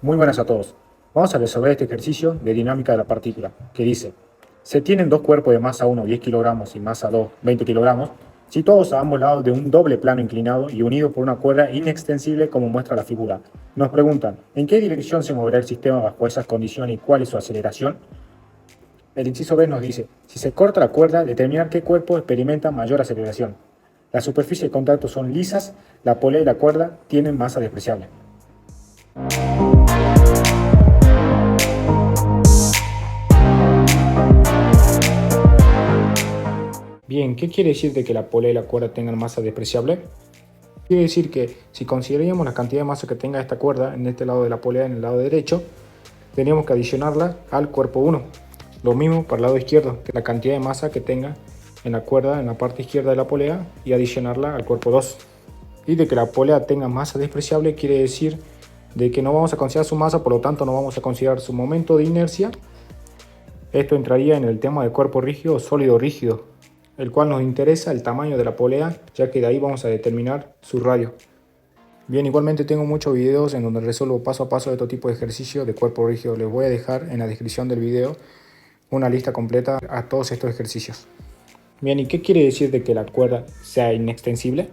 Muy buenas a todos. Vamos a resolver este ejercicio de dinámica de la partícula, que dice, se tienen dos cuerpos de masa 1 10 kilogramos y masa 2 20 kilogramos, situados a ambos lados de un doble plano inclinado y unidos por una cuerda inextensible como muestra la figura. Nos preguntan, ¿en qué dirección se moverá el sistema bajo esas condiciones y cuál es su aceleración? El inciso B nos dice, si se corta la cuerda, determinar qué cuerpo experimenta mayor aceleración. Las superficies de contacto son lisas, la polea y la cuerda tienen masa despreciable. Bien, ¿qué quiere decir de que la polea y la cuerda tengan masa despreciable? Quiere decir que si consideraríamos la cantidad de masa que tenga esta cuerda en este lado de la polea, en el lado derecho, tendríamos que adicionarla al cuerpo 1. Lo mismo para el lado izquierdo, que la cantidad de masa que tenga en la cuerda en la parte izquierda de la polea y adicionarla al cuerpo 2. Y de que la polea tenga masa despreciable quiere decir de que no vamos a considerar su masa, por lo tanto no vamos a considerar su momento de inercia. Esto entraría en el tema de cuerpo rígido o sólido rígido, el cual nos interesa el tamaño de la polea, ya que de ahí vamos a determinar su radio. Bien, igualmente tengo muchos videos en donde resuelvo paso a paso de todo tipo de ejercicios de cuerpo rígido. Les voy a dejar en la descripción del video una lista completa a todos estos ejercicios. Bien, ¿y qué quiere decir de que la cuerda sea inextensible?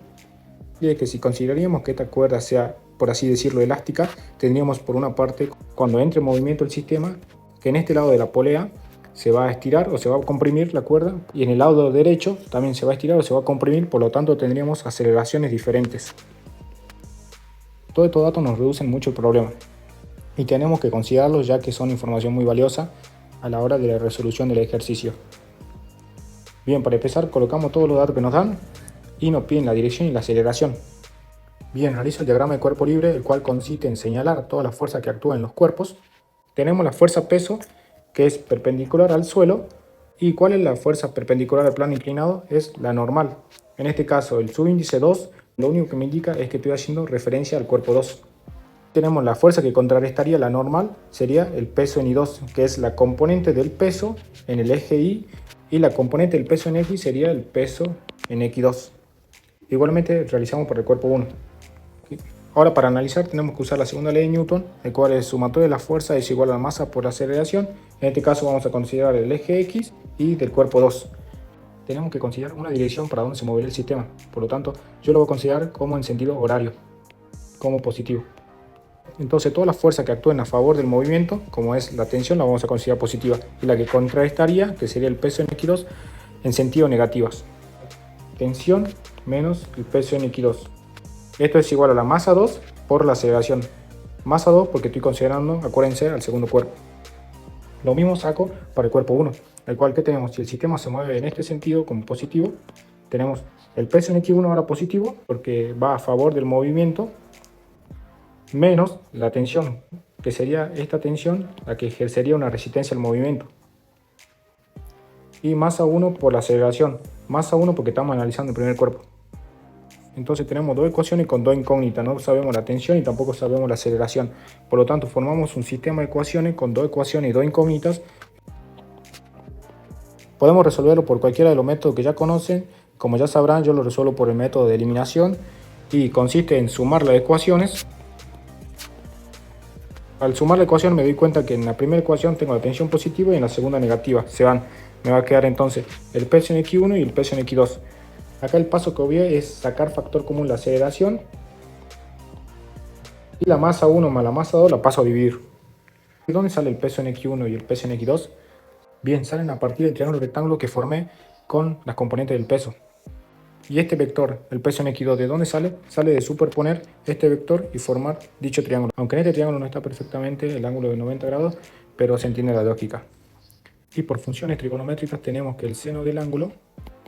Quiere que si consideraríamos que esta cuerda sea, por así decirlo, elástica, tendríamos por una parte, cuando entre en movimiento el sistema, que en este lado de la polea se va a estirar o se va a comprimir la cuerda, y en el lado derecho también se va a estirar o se va a comprimir, por lo tanto tendríamos aceleraciones diferentes. Todos estos datos nos reducen mucho el problema y tenemos que considerarlos, ya que son información muy valiosa a la hora de la resolución del ejercicio. Bien, para empezar colocamos todos los datos que nos dan y nos piden la dirección y la aceleración. Bien, realizo el diagrama de cuerpo libre, el cual consiste en señalar todas las fuerzas que actúan en los cuerpos. Tenemos la fuerza peso, que es perpendicular al suelo, y cuál es la fuerza perpendicular al plano inclinado, es la normal. En este caso el subíndice 2 lo único que me indica es que estoy haciendo referencia al cuerpo 2. Tenemos la fuerza que contrarrestaría la normal, sería el peso en I2, que es la componente del peso en el eje Y, y la componente del peso en X sería el peso en X2. Igualmente realizamos por el cuerpo 1. Ahora, para analizar tenemos que usar la segunda ley de Newton, el cual es sumatoria de la fuerza es igual a la masa por la aceleración. En este caso vamos a considerar el eje X y del cuerpo 2. Tenemos que considerar una dirección para donde se moverá el sistema. Por lo tanto, yo lo voy a considerar como en sentido horario, como positivo. Entonces, toda la fuerza que actúen a favor del movimiento, como es la tensión, la vamos a considerar positiva. Y la que contrarrestaría, que sería el peso en X2, en sentido negativas. Tensión menos el peso en X2. Esto es igual a la masa 2 por la aceleración. Masa 2 porque estoy considerando, acuérdense, al segundo cuerpo. Lo mismo saco para el cuerpo 1, el cual que tenemos, si el sistema se mueve en este sentido como positivo, tenemos el peso en X1 ahora positivo porque va a favor del movimiento, menos la tensión, que sería esta tensión la que ejercería una resistencia al movimiento. Y masa 1 por la aceleración, masa 1 porque estamos analizando el primer cuerpo. Entonces tenemos dos ecuaciones con dos incógnitas, no sabemos la tensión y tampoco sabemos la aceleración. Por lo tanto, formamos un sistema de ecuaciones con dos ecuaciones y dos incógnitas. Podemos resolverlo por cualquiera de los métodos que ya conocen. Como ya sabrán, yo lo resuelvo por el método de eliminación y consiste en sumar las ecuaciones. Al sumar la ecuación me doy cuenta que en la primera ecuación tengo la tensión positiva y en la segunda negativa. Me va a quedar entonces el peso en X1 y el peso en X2. Acá el paso que obvié es sacar factor común la aceleración y la masa 1 más la masa 2 la paso a dividir. ¿De dónde sale el peso en X1 y el peso en X2? Bien, salen a partir del triángulo rectángulo que formé con las componentes del peso. Y este vector, el peso en X2, ¿de dónde sale? Sale de superponer este vector y formar dicho triángulo. Aunque en este triángulo no está perfectamente el ángulo de 90 grados, pero se entiende la lógica. Y por funciones trigonométricas tenemos que el seno del ángulo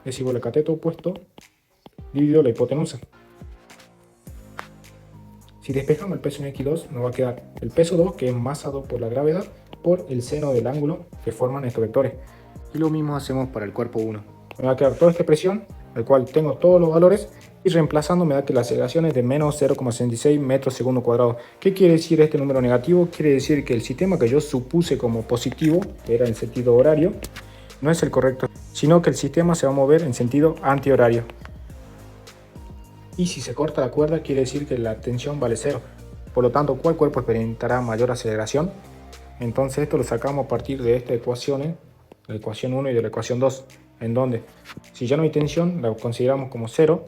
es igual al cateto opuesto dividido la hipotenusa. Si despejamos el peso en X2, nos va a quedar el peso 2, que es masa 2 por la gravedad, por el seno del ángulo que forman estos vectores. Y lo mismo hacemos para el cuerpo 1. Me va a quedar toda esta expresión, el cual tengo todos los valores, y reemplazando me da que la aceleración es de menos 0,66 metros segundo cuadrado. ¿Qué quiere decir este número negativo? Quiere decir que el sistema que yo supuse como positivo, que era en sentido horario, no es el correcto, sino que el sistema se va a mover en sentido antihorario. Y si se corta la cuerda quiere decir que la tensión vale 0. Por lo tanto, ¿cuál cuerpo experimentará mayor aceleración? Entonces esto lo sacamos a partir de estas ecuaciones, la ecuación 1 y de la ecuación 2, en donde si ya no hay tensión la consideramos como 0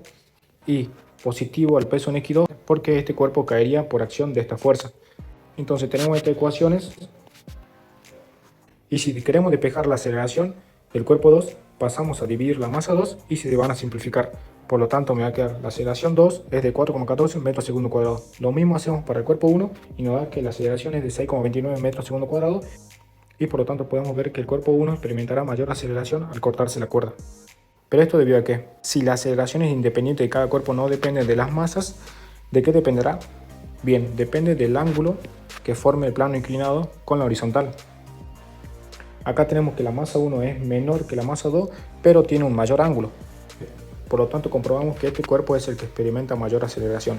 y positivo al peso en x2 porque este cuerpo caería por acción de esta fuerza. Entonces tenemos estas ecuaciones y si queremos despejar la aceleración del cuerpo 2 pasamos a dividir la masa 2 y se van a simplificar. Por lo tanto me va a quedar la aceleración 2 es de 4,14 metros segundo cuadrado. Lo mismo hacemos para el cuerpo 1 y nos da que la aceleración es de 6,29 metros segundo cuadrado y por lo tanto podemos ver que el cuerpo 1 experimentará mayor aceleración al cortarse la cuerda. ¿Pero esto debido a qué? Si la aceleración es independiente de cada cuerpo, no depende de las masas, ¿de qué dependerá? Bien, depende del ángulo que forme el plano inclinado con la horizontal. Acá tenemos que la masa 1 es menor que la masa 2, pero tiene un mayor ángulo. Por lo tanto, comprobamos que este cuerpo es el que experimenta mayor aceleración.